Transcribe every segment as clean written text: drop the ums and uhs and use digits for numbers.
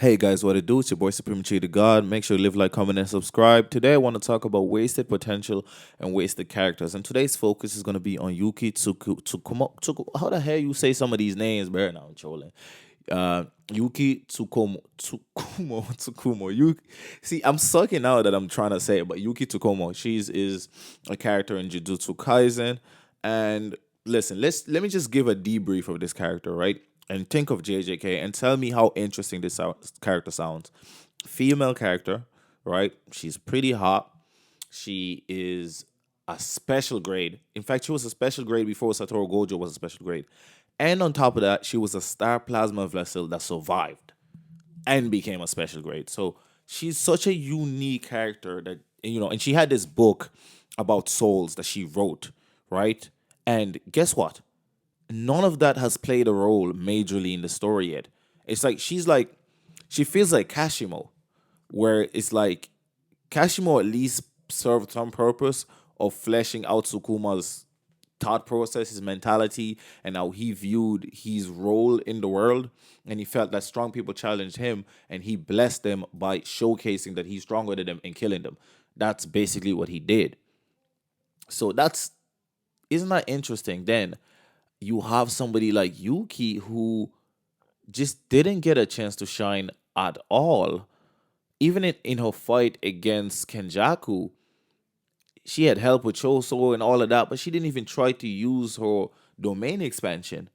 Hey guys, what it do? It's your boy Supreme Chi the God. Make sure you live, like, comment, and subscribe. Today I want to talk about wasted potential and wasted characters. And today's focus is going to be on Yuki How the hell you say some of these names, bro? Now I'm trolling. Yuki Tsukumo. Yuki. See, I'm sucking out that I'm trying to say it, but Yuki Tsukumo. She's is a character in Jujutsu Kaisen. And listen, let me just give a debrief of this character, right? And think of JJK and tell me how interesting this character sounds. Female character, right? She's pretty hot. She is a special grade. In fact, she was a special grade before Satoru Gojo was a special grade. And on top of that, she was a star plasma vessel that survived and became a special grade. So she's such a unique character that and she had this book about souls that she wrote, right? And guess what? None of that has played a role majorly in the story yet. It's like she feels like Kashimo, where it's like Kashimo at least served some purpose of fleshing out Sukuma's thought process, his mentality, and how he viewed his role in the world. And he felt that strong people challenged him, and he blessed them by showcasing that he's stronger than them and killing them. That's basically what he did. So that's isn't that interesting? Then you have somebody like Yuki who just didn't get a chance to shine at all. Even in her fight against Kenjaku, she had help with Choso and all of that, but she didn't even try to use her domain expansion.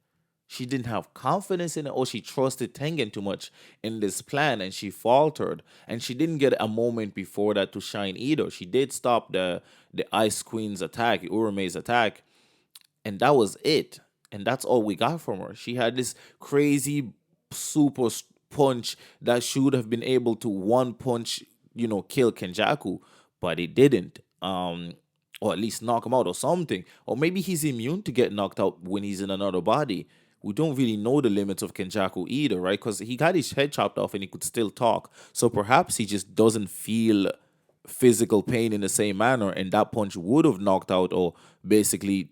She didn't have confidence in it, or she trusted Tengen too much in this plan and she faltered. And she didn't get a moment before that to shine either. She did stop the Ice Queen's attack, Urume's attack, and that was it. And that's all we got from her. She had this crazy punch that should have been able to one punch, kill Kenjaku, but it didn't. Or at least knock him out or something. Or maybe he's immune to get knocked out when he's in another body. We don't really know the limits of Kenjaku either, right? Because he got his head chopped off and he could still talk. So perhaps he just doesn't feel physical pain in the same manner, and that punch would have knocked out or basically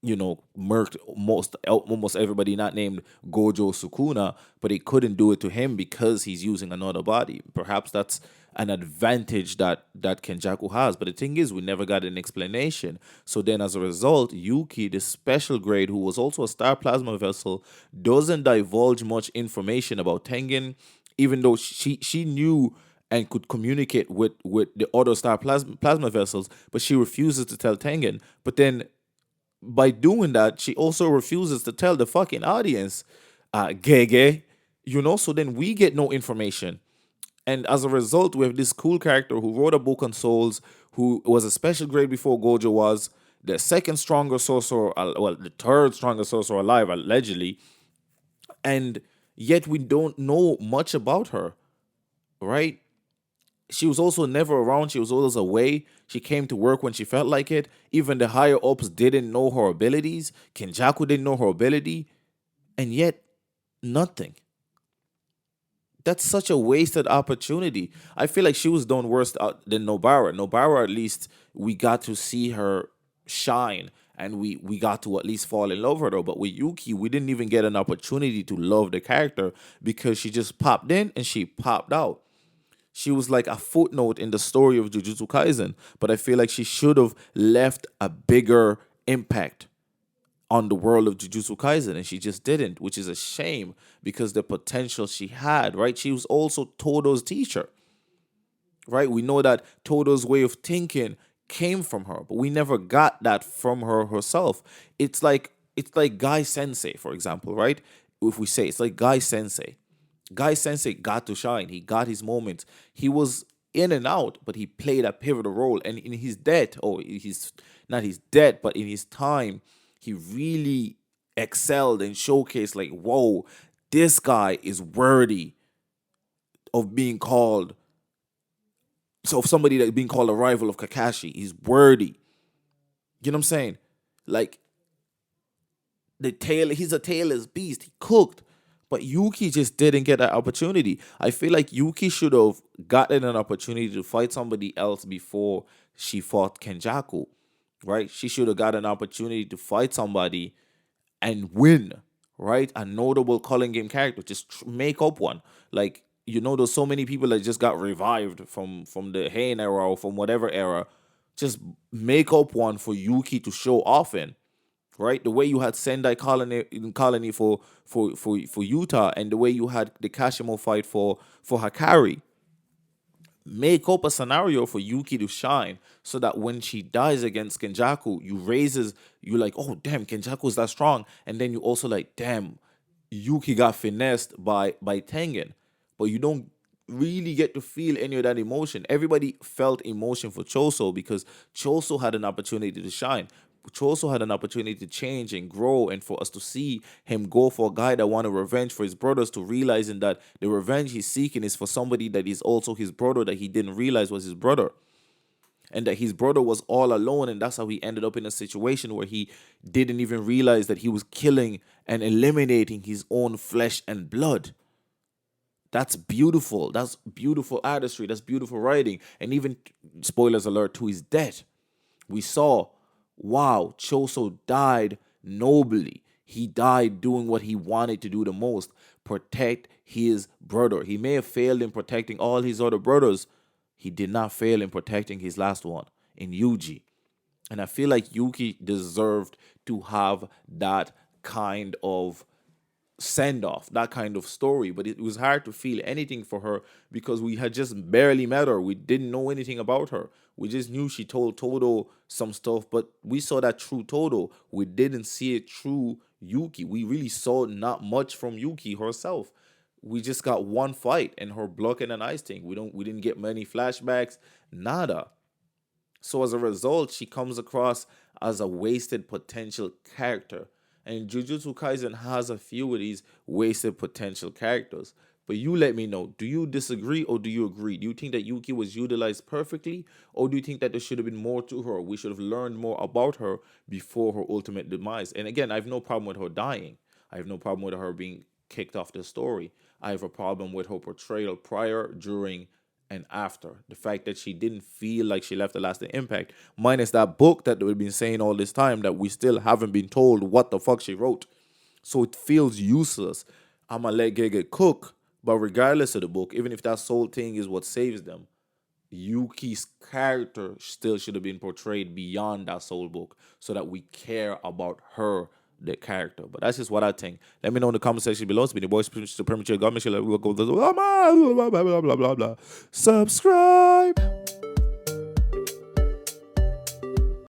murked almost everybody not named Gojo Sukuna, but he couldn't do it to him because he's using another body. Perhaps that's an advantage that Kenjaku has. But the thing is, we never got an explanation. So then as a result, Yuki, the special grade who was also a star plasma vessel, doesn't divulge much information about Tengen, even though she knew and could communicate with the other star plasma vessels, but she refuses to tell Tengen. But then by doing that, she also refuses to tell the fucking audience, Gege, so then we get no information. And as a result, we have this cool character who wrote a book on souls, who was a special grade before Gojo was, the second strongest sorcerer, well, the third strongest sorcerer alive, allegedly. And yet we don't know much about her, right? She was also never around. She was always away. She came to work when she felt like it. Even the higher ups didn't know her abilities. Kenjaku didn't know her ability. And yet, nothing. That's such a wasted opportunity. I feel like she was done worse than Nobara. Nobara, at least, we got to see her shine. And we got to at least fall in love with her. But with Yuki, we didn't even get an opportunity to love the character because she just popped in and she popped out. She was like a footnote in the story of Jujutsu Kaisen, but I feel like she should have left a bigger impact on the world of Jujutsu Kaisen, and she just didn't, which is a shame because the potential she had, right? She was also Todo's teacher, right? We know that Todo's way of thinking came from her, but we never got that from her herself. It's like Guy Sensei, for example, right? If we say it's like Guy Sensei. Guy Sensei got to shine. He got his moments. He was in and out, but he played a pivotal role. And in his death, or he's not his death, but in his time, he really excelled and showcased like, whoa, this guy is worthy of being called. So if somebody that's being called a rival of Kakashi, he's worthy. You know what I'm saying? Like he's a tailless beast. He cooked. But Yuki just didn't get that opportunity. I feel like Yuki should have gotten an opportunity to fight somebody else before she fought Kenjaku, right? She should have got an opportunity to fight somebody and win, right? A notable calling game character. Just make up one. Like there's so many people that just got revived from the Heian era or from whatever era. Just make up one for Yuki to show off in, right? The way you had Sendai colony for Utah, and the way you had the Kashimo fight for Hakari. Make up a scenario for Yuki to shine, so that when she dies against Kenjaku, you like, oh damn, Kenjaku's that strong, and then you also like, damn, Yuki got finessed by Tengen, but you don't really get to feel any of that emotion. Everybody felt emotion for Choso because Choso had an opportunity to shine. Choso had an opportunity to change and grow, and for us to see him go for a guy that wanted revenge for his brothers, to realizing that the revenge he's seeking is for somebody that is also his brother, that he didn't realize was his brother, and that his brother was all alone, and that's how he ended up in a situation where he didn't even realize that he was killing and eliminating his own flesh and blood. That's beautiful. That's beautiful artistry. That's beautiful writing. And even, spoilers alert, to his death, we saw, wow, Choso died nobly. He died doing what he wanted to do the most: protect his brother. He may have failed in protecting all his other brothers. He did not fail in protecting his last one, in Yuji. And I feel like Yuki deserved to have that kind of send off, that kind of story. But it was hard to feel anything for her because we had just barely met her. We didn't know anything about her. We just knew she told Todo some stuff, but we saw that true Todo. We didn't see it through Yuki. We really saw not much from Yuki herself. We just got one fight and her blocking and ice thing. We didn't get many flashbacks, nada. So as a result, she comes across as a wasted potential character. And Jujutsu Kaisen has a few of these wasted potential characters. But you let me know, do you disagree or do you agree? Do you think that Yuki was utilized perfectly? Or do you think that there should have been more to her? We should have learned more about her before her ultimate demise. And again, I have no problem with her dying. I have no problem with her being kicked off the story. I have a problem with her portrayal prior, during, and after. The fact that she didn't feel like she left a lasting impact, minus that book that we've been saying all this time that we still haven't been told what the fuck she wrote. So it feels useless. I'ma let Gege cook, but regardless of the book, even if that soul thing is what saves them, Yuki's character still should have been portrayed beyond that soul book so that we care about her, the character. But that's just what I think. Let me know in the comment section below. It's been your boy, Supremature God. Make sure that we will go blah blah blah blah blah. Subscribe.